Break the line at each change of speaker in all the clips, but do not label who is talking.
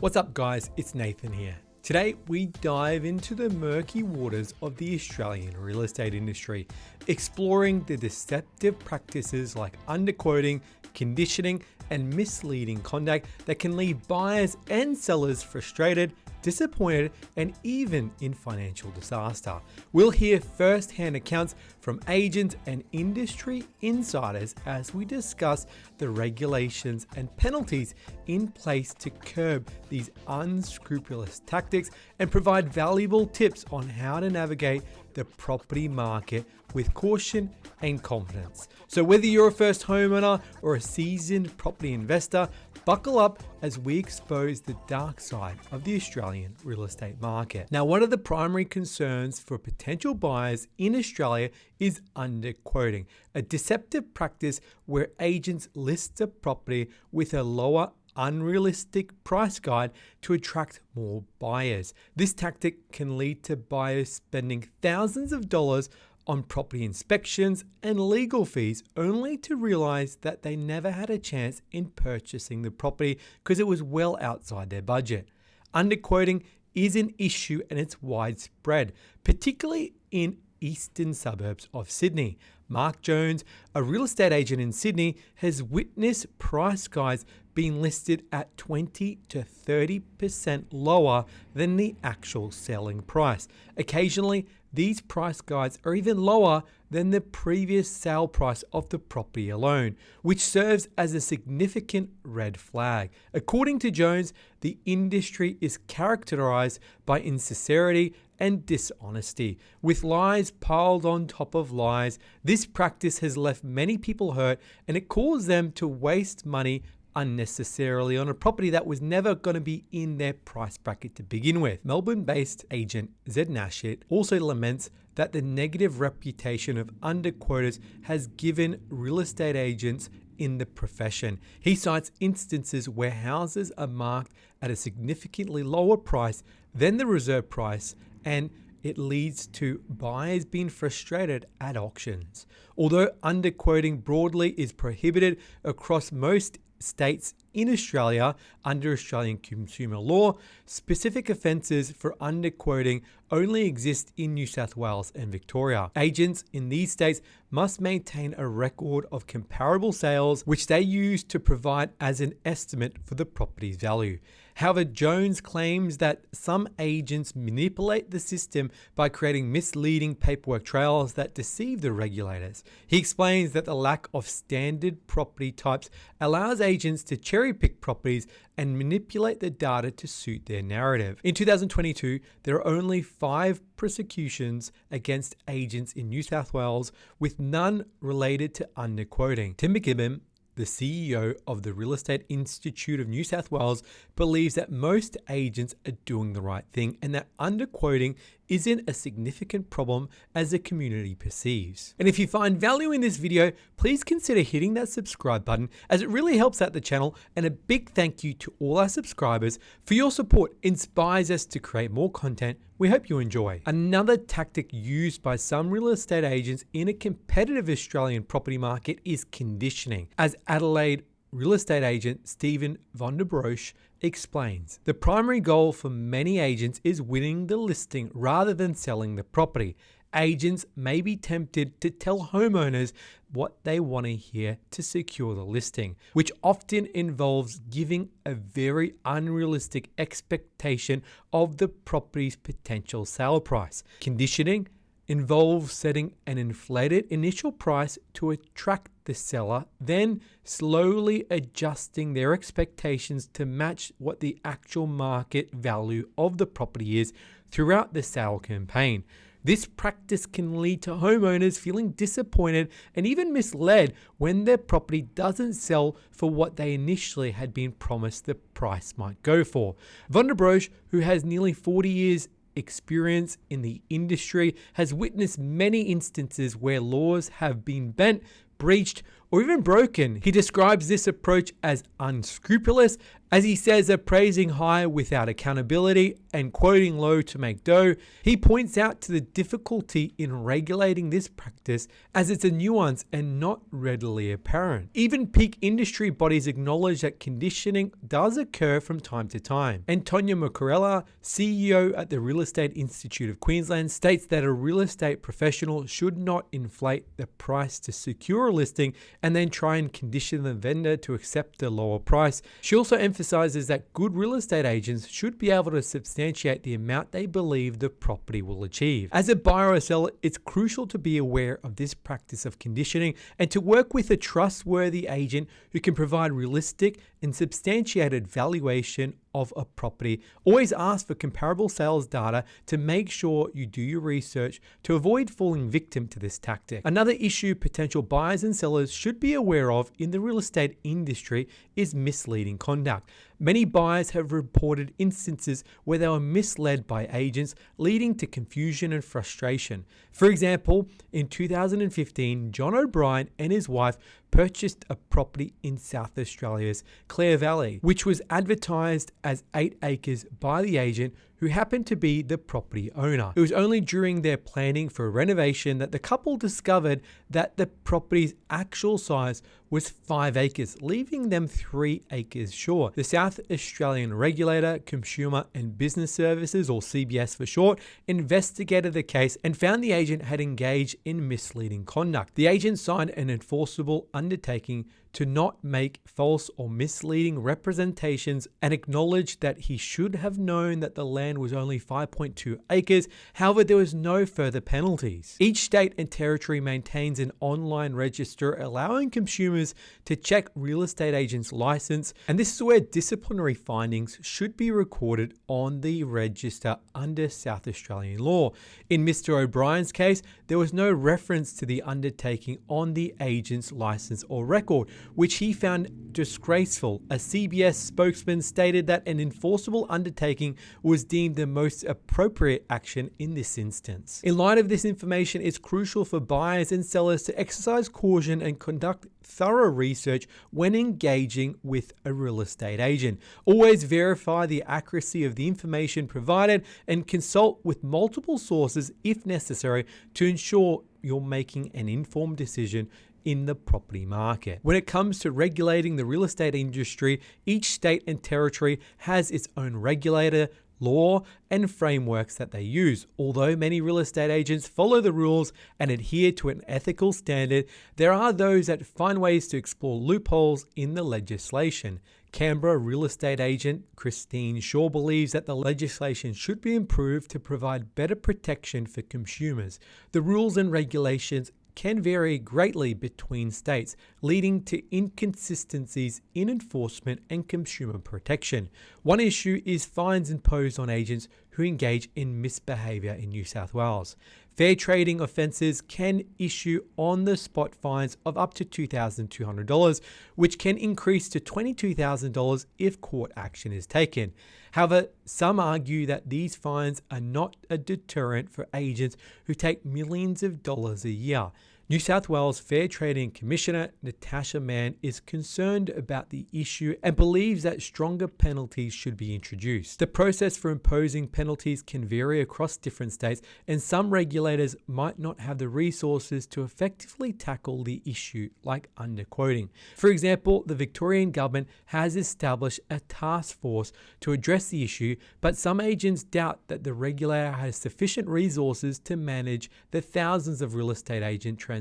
What's up guys, it's Nathan here. Today we dive into the murky waters of the Australian real estate industry, exploring the deceptive practices like underquoting, conditioning, and misleading conduct that can leave buyers and sellers frustrated, disappointed, and even in financial disaster. We'll hear first-hand accounts from agents and industry insiders as we discuss the regulations and penalties in place to curb these unscrupulous tactics and provide valuable tips on how to navigate the property market with caution and confidence. So whether you're a first homeowner or a seasoned property investor, buckle up as we expose the dark side of the Australian real estate market. Now, one of the primary concerns for potential buyers in Australia is underquoting, a deceptive practice where agents list a property with a lower unrealistic price guide to attract more buyers. This tactic can lead to buyers spending thousands of dollars on property inspections and legal fees only to realize that they never had a chance in purchasing the property because it was well outside their budget. Underquoting is an issue and it's widespread, particularly in eastern suburbs of Sydney. Mark Jones, a real estate agent in Sydney, has witnessed price guides being listed at 20 to 30% lower than the actual selling price. Occasionally, these price guides are even lower than the previous sale price of the property alone, which serves as a significant red flag. According to Jones, the industry is characterized by insincerity and dishonesty, with lies piled on top of lies. This practice has left many people hurt and it caused them to waste money unnecessarily on a property that was never going to be in their price bracket to begin with. Melbourne-based agent Zed Nashit also laments that the negative reputation of underquoters has given real estate agents in the profession. He cites instances where houses are marked at a significantly lower price than the reserve price, and it leads to buyers being frustrated at auctions. Although underquoting broadly is prohibited across most states in Australia under Australian consumer law, specific offences for underquoting only exist in New South Wales and Victoria. Agents in these states must maintain a record of comparable sales, which they use to provide as an estimate for the property's value. However, Jones claims that some agents manipulate the system by creating misleading paperwork trails that deceive the regulators. He explains that the lack of standard property types allows agents to cherry-pick properties and manipulate the data to suit their narrative. In 2022, there are only 5 prosecutions against agents in New South Wales, with none related to underquoting. Tim McKibben, the CEO of the Real Estate Institute of New South Wales, believes that most agents are doing the right thing and that underquoting isn't a significant problem as the community perceives. And if you find value in this video, please consider hitting that subscribe button as it really helps out the channel, and a big thank you to all our subscribers for your support. It inspires us to create more content. We hope you enjoy. Another tactic used by some real estate agents in a competitive Australian property market is conditioning. As Adelaide real estate agent Stephen van der Broche explains, the primary goal for many agents is winning the listing rather than selling the property. Agents may be tempted to tell homeowners what they want to hear to secure the listing, which often involves giving a very unrealistic expectation of the property's potential sale price. Conditioning involves setting an inflated initial price to attract the seller, then slowly adjusting their expectations to match what the actual market value of the property is throughout the sale campaign. This practice can lead to homeowners feeling disappointed and even misled when their property doesn't sell for what they initially had been promised the price might go for. Van der Broche, who has nearly 40 years experience in the industry, has witnessed many instances where laws have been bent, breached, or even broken. He describes this approach as unscrupulous, as he says they're praising high without accountability and quoting low to make dough. He points out to the difficulty in regulating this practice as it's a nuance and not readily apparent. Even peak industry bodies acknowledge that conditioning does occur from time to time. Antonia Macarella, CEO at the Real Estate Institute of Queensland, states that a real estate professional should not inflate the price to secure a listing and then try and condition the vendor to accept a lower price. She also emphasizes that good real estate agents should be able to substantiate the amount they believe the property will achieve. As a buyer or seller, it's crucial to be aware of this practice of conditioning and to work with a trustworthy agent who can provide realistic and substantiated valuation of a property. Always ask for comparable sales data to make sure you do your research to avoid falling victim to this tactic. Another issue potential buyers and sellers should be aware of in the real estate industry is misleading conduct. Many buyers have reported instances where they were misled by agents, leading to confusion and frustration. For example, in 2015, John O'Brien and his wife purchased a property in South Australia's Clare Valley, which was advertised as 8 acres by the agent who happened to be the property owner. It was only during their planning for a renovation that the couple discovered that the property's actual size was 5 acres, leaving them 3 acres short. The South Australian regulator, Consumer and Business Services, or CBS for short, investigated the case and found the agent had engaged in misleading conduct. The agent signed an enforceable undertaking to not make false or misleading representations and acknowledged that he should have known that the land was only 5.2 acres. However, there was no further penalties. Each state and territory maintains an online register allowing consumers to check real estate agents' license, and this is where disciplinary findings should be recorded on the register under South Australian law. In Mr. O'Brien's case, there was no reference to the undertaking on the agent's license or record, which he found disgraceful. A CBS spokesman stated that an enforceable undertaking was deemed the most appropriate action in this instance. In light of this information, it's crucial for buyers and sellers to exercise caution and conduct thorough research when engaging with a real estate agent. Always verify the accuracy of the information provided and consult with multiple sources if necessary to ensure you're making an informed decision in the property market. When it comes to regulating the real estate industry, each state and territory has its own regulator, law, and frameworks that they use. Although many real estate agents follow the rules and adhere to an ethical standard, there are those that find ways to explore loopholes in the legislation. Canberra real estate agent Christine Shaw believes that the legislation should be improved to provide better protection for consumers. The rules and regulations can vary greatly between states, leading to inconsistencies in enforcement and consumer protection. One issue is fines imposed on agents who engage in misbehavior in New South Wales. Fair trading offences can issue on-the-spot fines of up to $2,200, which can increase to $22,000 if court action is taken. However, some argue that these fines are not a deterrent for agents who take millions of dollars a year. New South Wales Fair Trading Commissioner Natasha Mann is concerned about the issue and believes that stronger penalties should be introduced. The process for imposing penalties can vary across different states, and some regulators might not have the resources to effectively tackle the issue, like underquoting. For example, the Victorian government has established a task force to address the issue, but some agents doubt that the regulator has sufficient resources to manage the thousands of real estate agent transactions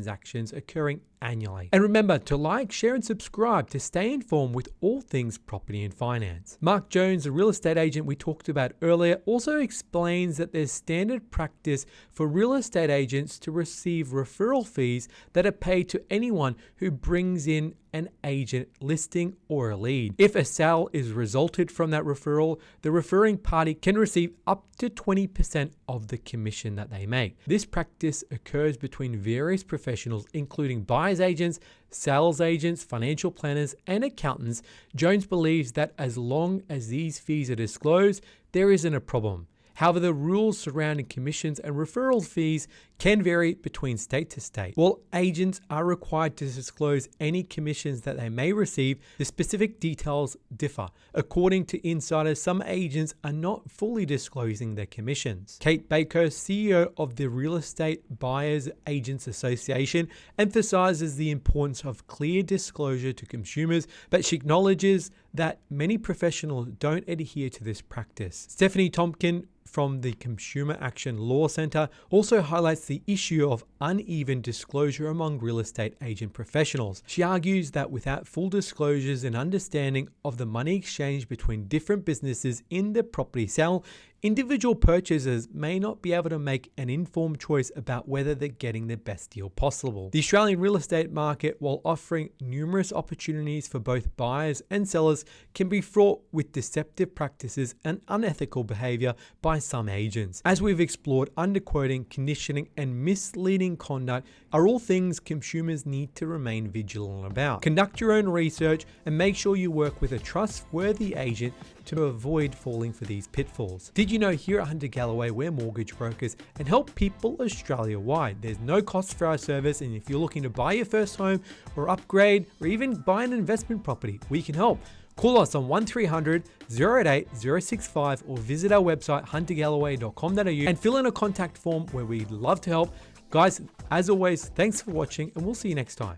occurring annually. And remember to like, share, and subscribe to stay informed with all things property and finance. Mark Jones, the real estate agent we talked about earlier, also explains that there's standard practice for real estate agents to receive referral fees that are paid to anyone who brings in an agent listing or a lead. If a sale is resulted from that referral, the referring party can receive up to 20% of the commission that they make. This practice occurs between various professionals, including buyers agents, sales agents, financial planners, and accountants. Jones believes that as long as these fees are disclosed, there isn't a problem. However, the rules surrounding commissions and referral fees can vary between state to state. While agents are required to disclose any commissions that they may receive, the specific details differ. According to insiders, some agents are not fully disclosing their commissions. Kate Baker, CEO of the Real Estate Buyers Agents Association, emphasizes the importance of clear disclosure to consumers, but she acknowledges that many professionals don't adhere to this practice. Stephanie Tompkin from the Consumer Action Law Center also highlights the issue of uneven disclosure among real estate agent professionals. She argues that without full disclosures and understanding of the money exchange between different businesses in the property sale, individual purchasers may not be able to make an informed choice about whether they're getting the best deal possible. The Australian real estate market, while offering numerous opportunities for both buyers and sellers, can be fraught with deceptive practices and unethical behavior by some agents. As we've explored, underquoting, conditioning, and misleading conduct are all things consumers need to remain vigilant about. Conduct your own research and make sure you work with a trustworthy agent to avoid falling for these pitfalls. Did you know here at Hunter Galloway, we're mortgage brokers and help people Australia-wide. There's no cost for our service, and if you're looking to buy your first home or upgrade or even buy an investment property, we can help. Call us on 1300 088 065 or visit our website huntergalloway.com.au and fill in a contact form where we'd love to help. Guys, as always, thanks for watching and we'll see you next time.